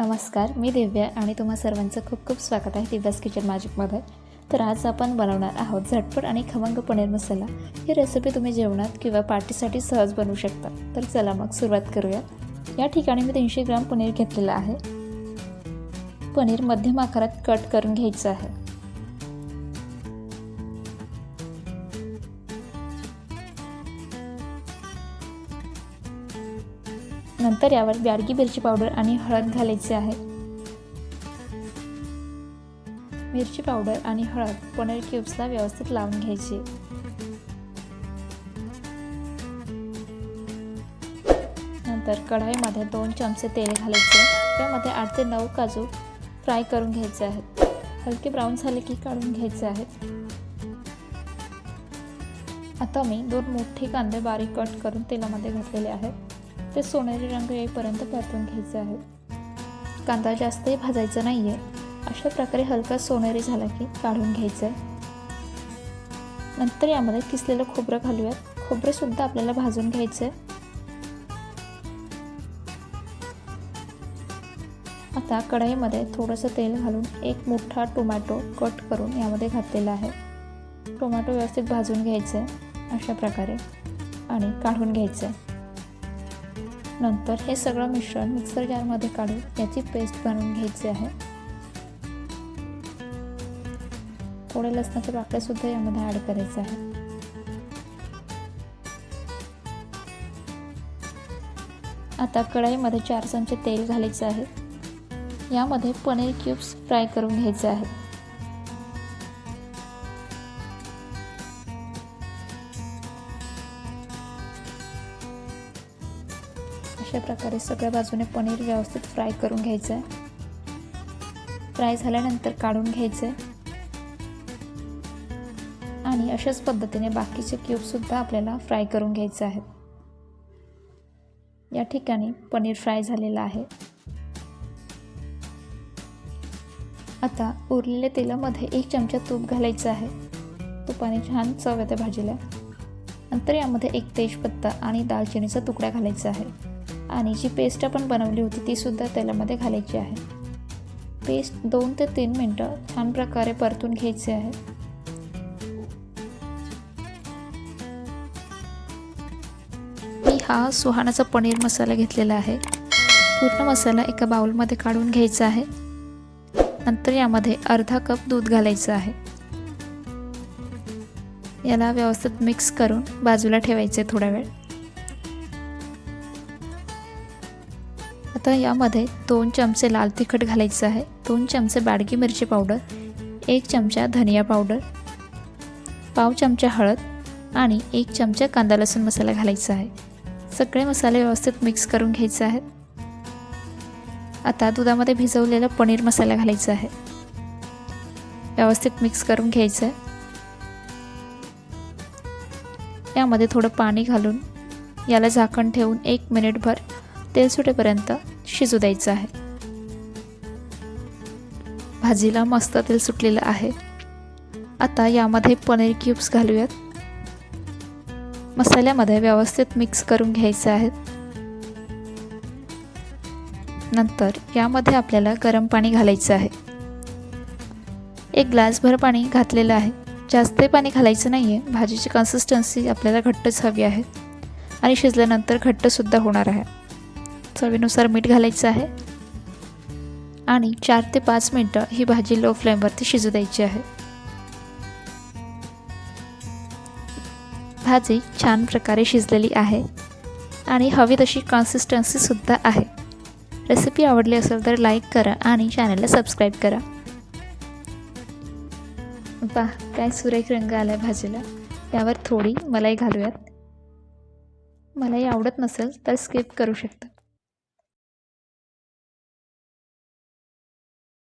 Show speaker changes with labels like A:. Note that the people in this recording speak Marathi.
A: नमस्कार, मी दिव्या आणि तुम्हा सर्वांचं खूप खूप स्वागत आहे दिव्यास किचन मॅजिकमध्ये। तर आज आपण बनवणार आहोत झटपट आणि खमंग पनीर मसाला। ही रेसिपी तुम्ही जेवणात किंवा पार्टीसाठी सहज बनवू शकता। तर चला मग सुरुवात करूया। या ठिकाणी मी 300 ग्रॅम पनीर घेतलेलं आहे। पनीर मध्यम आकारात कट करून घ्यायचं आहे। नंतर यावर ब्याडगी मिरची पावडर आणि हळद घालायची आहे। मिरची पावडर आणि हळद पनीर क्यूब्सला व्यवस्थित लावून घ्यायची। नंतर कढईमध्ये 2 चमचे तेल घालायचे। त्यामध्ये 8 ते 9 काजू फ्राय करून घ्यायचे आहेत। हलके ब्राऊन झाले की काढून घ्यायचे आहेत। आता मी 2 मोठे कांदे बारीक कट करून तेलामध्ये घातलेले आहेत। ते सोनेरी रंग येईपर्यंत परतून घ्यायचे आहे। कांदा जास्तही भाजायचा नाहीये। अशा प्रकारे हलका सोनेरी झाला की काढून घ्यायचं आहे। नंतर यामध्ये किसलेलं खोबरं घालूयात। खोबरं सुद्धा आपल्याला भाजून घ्यायचं आहे। आता कढईमध्ये थोडंसं तेल घालून एक मोठा टोमॅटो कट करून यामध्ये घातलेला आहे। टोमॅटो व्यवस्थित भाजून घ्यायचं आहे अशा प्रकारे आणि काढून घ्यायचं आहे। नंतर हे सगळं मिश्रण मिक्सर जारमध्ये काढून याची पेस्ट बनवून घ्यायची आहे। थोडे लसणाचे पाकळ्या सुद्धा यामध्ये ॲड करायचे आहे। आता कढईमध्ये 4 चमचे तेल घालायचे आहे। यामध्ये पनीर क्यूब्स फ्राय करून घ्यायचे आहेत। अशा प्रकारे सगळ्या बाजूने पनीर व्यवस्थित फ्राय करून घ्यायचं आहे। फ्राय झाल्यानंतर काढून घ्यायचे आणि अशाच पद्धतीने बाकीचे क्यूब सुद्धा आपल्याला फ्राय करून घ्यायचे आहेत। या ठिकाणी पनीर फ्राय झालेला आहे। आता उरलेल्या तेलामध्ये 1 चमचा तूप घालायचं आहे। तुपाने छान चव येते भाजीला। नंतर यामध्ये 1 तेजपत्ता आणि दालचिनीचा तुकडा घालायचा आहे आणि जी पेस्ट आपण बनवली होती ती सुद्धा तेलामध्ये घालायची आहे। पेस्ट 2 ते 3 मिनिटं छान प्रकारे परतून घ्यायचे आहे। मी हा सुहानाचा पनीर मसाला घेतलेला आहे। पूर्ण मसाला एका बाउलमध्ये काढून घ्यायचा आहे। नंतर यामध्ये अर्धा कप दूध घालायचं आहे। याला व्यवस्थित मिक्स करून बाजूला ठेवायचे थोडा वेळ। आता यामध्ये 2 चमचे लाल तिखट घालायचं आहे, 2 चमचे ब्याडगी मिरची पावडर, 1 चमचा धनिया पावडर, पाव चमचा हळद आणि 1 चमचा कांदा लसूण मसाला घालायचा आहे। सगळे मसाले व्यवस्थित मिक्स करून घ्यायचे आहेत। आता दुधामध्ये भिजवलेला पनीर मसाला घालायचा आहे। व्यवस्थित मिक्स करून घ्यायचं आहे। यामध्ये थोडं पाणी घालून याला झाकण ठेवून 1 मिनिटभर तेल सुटेपर्यंत शिजू द्यायचं आहे। भाजीला मस्त तेल सुटलेलं आहे। आता यामध्ये पनीर क्यूब्स घालूयात। मसाल्यामध्ये व्यवस्थित मिक्स करून घ्यायचे आहेत। नंतर यामध्ये आपल्याला गरम पाणी घालायचं आहे। 1 ग्लासभर पाणी घातलेलं आहे। जास्त पाणी घालायचं नाहीये। भाजीची कन्सिस्टन्सी आपल्याला घट्टच हवी आहे आणि शिजल्यानंतर घट्ट सुद्धा होणार आहे। चवीनुसार मीठ घालायचं आहे आणि 4 ते 5 मिनिटं ही भाजी लो फ्लेमवरती शिजू द्यायची आहे। भाजी छान प्रकारे शिजलेली आहे आणि हवी तशी कन्सिस्टन्सी सुद्धा आहे। रेसिपी आवडली असेल तर लाईक करा आणि चॅनलला सबस्क्राईब करा। पहा काय सुरेख रंग आलाय भाजीला। यावर थोडी मलाई घालूयात। मलाई आवडत नसेल तर स्किप करू शकता।